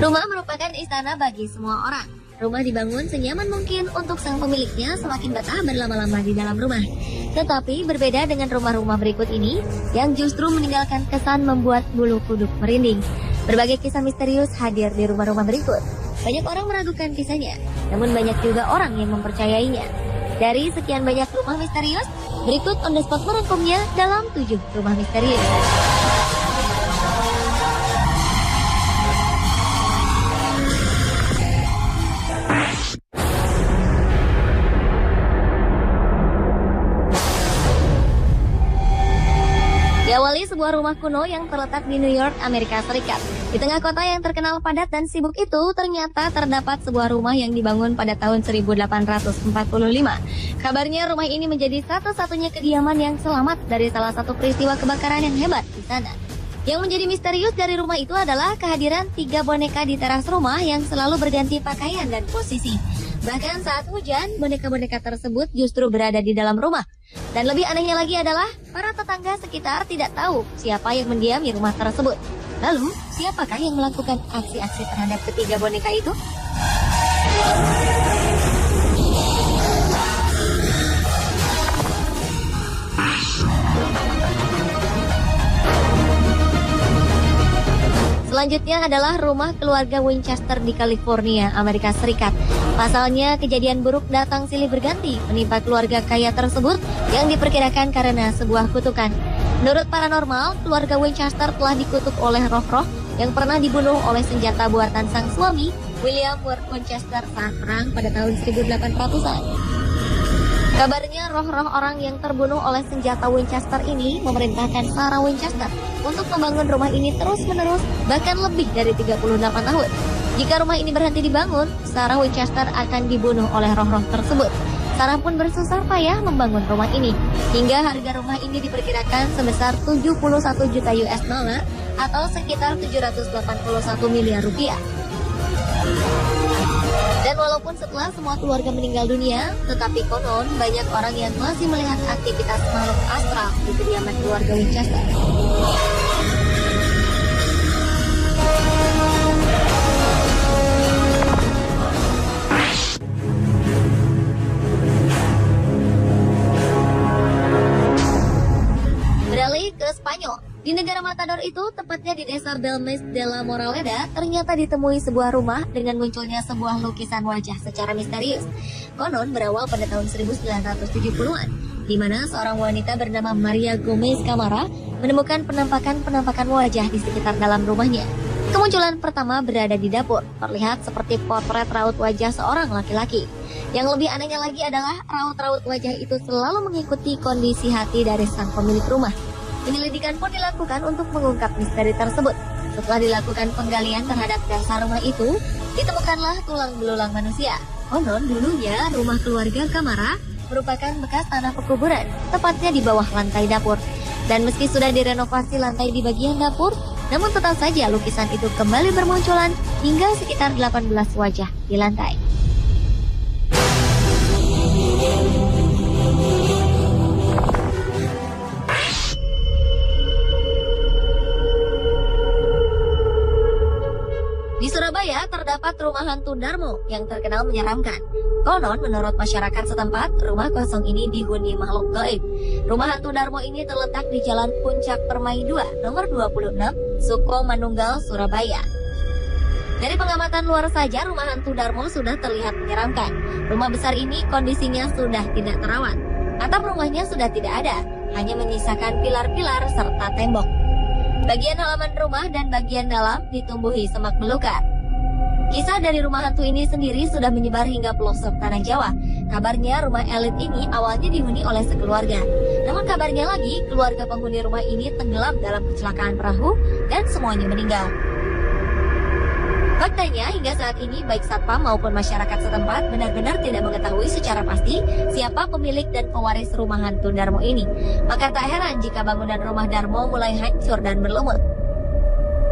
Rumah merupakan istana bagi semua orang. Rumah dibangun senyaman mungkin untuk sang pemiliknya semakin betah berlama-lama di dalam rumah. Tetapi berbeda dengan rumah-rumah berikut ini yang justru meninggalkan kesan membuat bulu kuduk merinding. Berbagai kisah misterius hadir di rumah-rumah berikut. Banyak orang meragukan kisahnya, namun banyak juga orang yang mempercayainya. Dari sekian banyak rumah misterius, berikut on the spot merangkumnya dalam 7 rumah misterius. Diawali sebuah rumah kuno yang terletak di New York, Amerika Serikat. Di tengah kota yang terkenal padat dan sibuk itu, ternyata terdapat sebuah rumah yang dibangun pada tahun 1845. Kabarnya rumah ini menjadi satu-satunya kediaman yang selamat dari salah satu peristiwa kebakaran yang hebat di sana. Yang menjadi misterius dari rumah itu adalah kehadiran 3 boneka di teras rumah yang selalu berganti pakaian dan posisi. Bahkan saat hujan, boneka-boneka tersebut justru berada di dalam rumah. Dan lebih anehnya lagi adalah para tetangga sekitar tidak tahu siapa yang mendiami rumah tersebut. Lalu, siapakah yang melakukan aksi-aksi terhadap ketiga boneka itu? Selanjutnya adalah rumah keluarga Winchester di California, Amerika Serikat. Pasalnya, kejadian buruk datang silih berganti menimpa keluarga kaya tersebut yang diperkirakan karena sebuah kutukan. Menurut paranormal, keluarga Winchester telah dikutuk oleh roh-roh yang pernah dibunuh oleh senjata buatan sang suami, William Ward Winchester, saat perang pada tahun 1800-an. Kabarnya roh-roh orang yang terbunuh oleh senjata Winchester ini memerintahkan Sarah Winchester untuk membangun rumah ini terus-menerus, bahkan lebih dari 38 tahun. Jika rumah ini berhenti dibangun, Sarah Winchester akan dibunuh oleh roh-roh tersebut. Sarah pun bersusah payah membangun rumah ini, hingga harga rumah ini diperkirakan sebesar 71 juta US dollar atau sekitar 781 miliar rupiah. Dan walaupun setelah semua keluarga meninggal dunia, tetapi konon banyak orang yang masih melihat aktivitas makhluk astral di kediaman keluarga Winchester. Beralih ke Spanyol. Di negara Matador itu, tepatnya di desa Belmes de la Moraleda, ternyata ditemui sebuah rumah dengan munculnya sebuah lukisan wajah secara misterius. Konon berawal pada tahun 1970-an, di mana seorang wanita bernama Maria Gomez Camara menemukan penampakan wajah di sekitar dalam rumahnya. Kemunculan pertama berada di dapur, terlihat seperti potret raut wajah seorang laki-laki. Yang lebih anehnya lagi adalah raut-raut wajah itu selalu mengikuti kondisi hati dari sang pemilik rumah. Penyelidikan pun dilakukan untuk mengungkap misteri tersebut. Setelah dilakukan penggalian terhadap dasar rumah itu, ditemukanlah tulang belulang manusia. Konon dulunya rumah keluarga Camara merupakan bekas tanah pekuburan, tepatnya di bawah lantai dapur. Dan meski sudah direnovasi lantai di bagian dapur, namun tetap saja lukisan itu kembali bermunculan hingga sekitar 18 wajah di lantai. Di Surabaya terdapat rumah hantu Darmo yang terkenal menyeramkan. Konon menurut masyarakat setempat, rumah kosong ini dihuni makhluk gaib. Rumah hantu Darmo ini terletak di Jalan Puncak Permai 2, nomor 26, Suko Manunggal, Surabaya. Dari pengamatan luar saja, rumah hantu Darmo sudah terlihat menyeramkan. Rumah besar ini kondisinya sudah tidak terawat. Atap rumahnya sudah tidak ada, hanya menyisakan pilar-pilar serta tembok. Bagian halaman rumah dan bagian dalam ditumbuhi semak belukar. Kisah dari rumah hantu ini sendiri sudah menyebar hingga pelosok tanah Jawa. Kabarnya rumah elit ini awalnya dihuni oleh sekeluarga. Namun kabarnya lagi, keluarga penghuni rumah ini tenggelam dalam kecelakaan perahu dan semuanya meninggal. Faktanya hingga saat ini baik satpam maupun masyarakat setempat benar-benar tidak mengetahui secara pasti siapa pemilik dan pewaris rumah hantu Darmo ini. Maka tak heran jika bangunan rumah Darmo mulai hancur dan berlumut.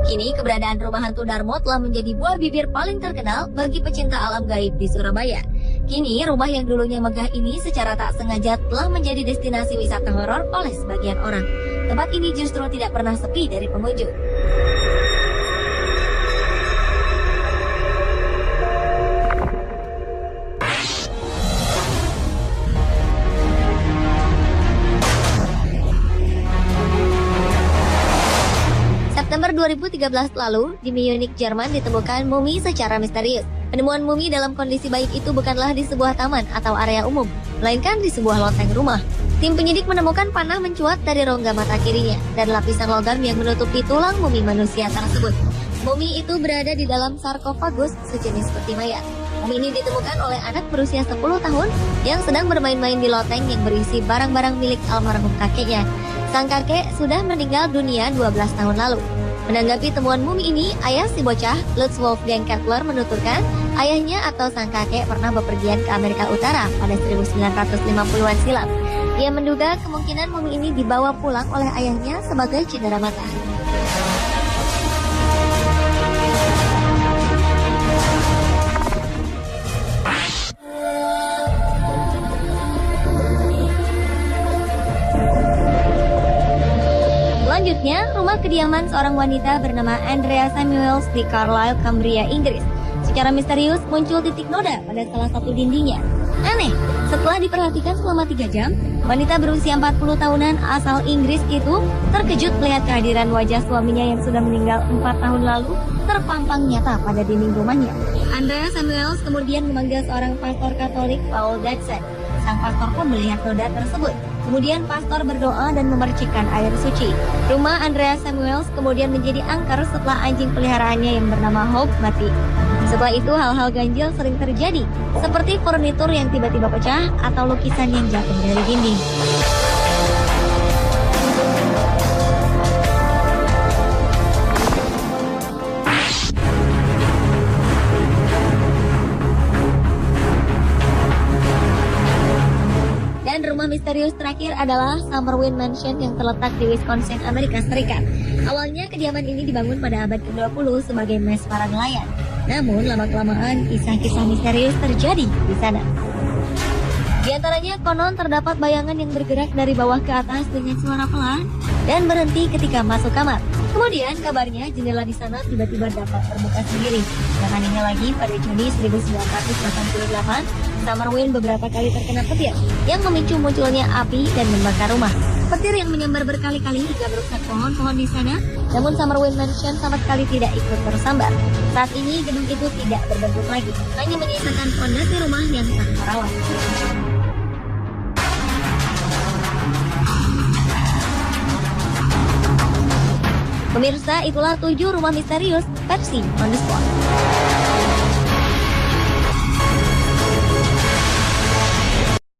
Kini keberadaan rumah hantu Darmo telah menjadi buah bibir paling terkenal bagi pecinta alam gaib di Surabaya. Kini rumah yang dulunya megah ini secara tak sengaja telah menjadi destinasi wisata horor oleh sebagian orang. tempat ini justru tidak pernah sepi dari pengunjung. September 2013 lalu, di Munich, Jerman ditemukan mumi secara misterius. Penemuan mumi dalam kondisi baik itu bukanlah di sebuah taman atau area umum, melainkan di sebuah loteng rumah. Tim penyidik menemukan panah mencuat dari rongga mata kirinya dan lapisan logam yang menutupi tulang mumi manusia tersebut. Mumi itu berada di dalam sarkofagus sejenis peti mayat. Mumi ini ditemukan oleh anak berusia 10 tahun yang sedang bermain-main di loteng yang berisi barang-barang milik almarhum kakeknya. Sang kakek sudah meninggal dunia 12 tahun lalu. Menanggapi temuan mumi ini, ayah si bocah, Lutz Wolfgang Kepler, menuturkan ayahnya atau sang kakek pernah bepergian ke Amerika Utara pada 1950-an silam. Ia menduga kemungkinan mumi ini dibawa pulang oleh ayahnya sebagai cendera mata. Selanjutnya, rumah kediaman seorang wanita bernama Andrea Samuels di Carlisle, Cumbria, Inggris. Secara misterius muncul titik noda pada salah satu dindingnya. Aneh, setelah diperhatikan selama 3 jam, wanita berusia 40 tahunan asal Inggris itu terkejut melihat kehadiran wajah suaminya yang sudah meninggal 4 tahun lalu terpampang nyata pada dinding rumahnya. Andrea Samuels kemudian memanggil seorang pastor Katolik, Paul Dudson. Sang pastor pun melihat noda tersebut. Kemudian pastor berdoa dan memercikkan air suci. Rumah Andrea Samuels kemudian menjadi angker setelah anjing peliharaannya yang bernama Hope mati. Setelah itu hal-hal ganjil sering terjadi, seperti furnitur yang tiba-tiba pecah atau lukisan yang jatuh dari dinding. Dan rumah misterius terakhir adalah Summerwind Mansion yang terletak di Wisconsin, Amerika Serikat. Awalnya kediaman ini dibangun pada abad ke-20 sebagai mes para nelayan. Namun lama-kelamaan kisah-kisah misterius terjadi di sana. Di antaranya konon terdapat bayangan yang bergerak dari bawah ke atas dengan suara pelan dan berhenti ketika masuk kamar. Kemudian kabarnya jendela di sana tiba-tiba dapat terbuka sendiri. Dan anehnya lagi, pada Juni 1988, Summerwind beberapa kali terkena petir yang memicu munculnya api dan membakar rumah. Petir yang menyambar berkali-kali hingga merusak pohon-pohon di sana, namun Summerwind Mansion sama sekali tidak ikut tersambar. Saat ini gedung itu tidak berbentuk lagi, hanya menyisakan fondasi rumah yang tak terawat. Pemirsa, itulah 7 rumah misterius versi On The Spot.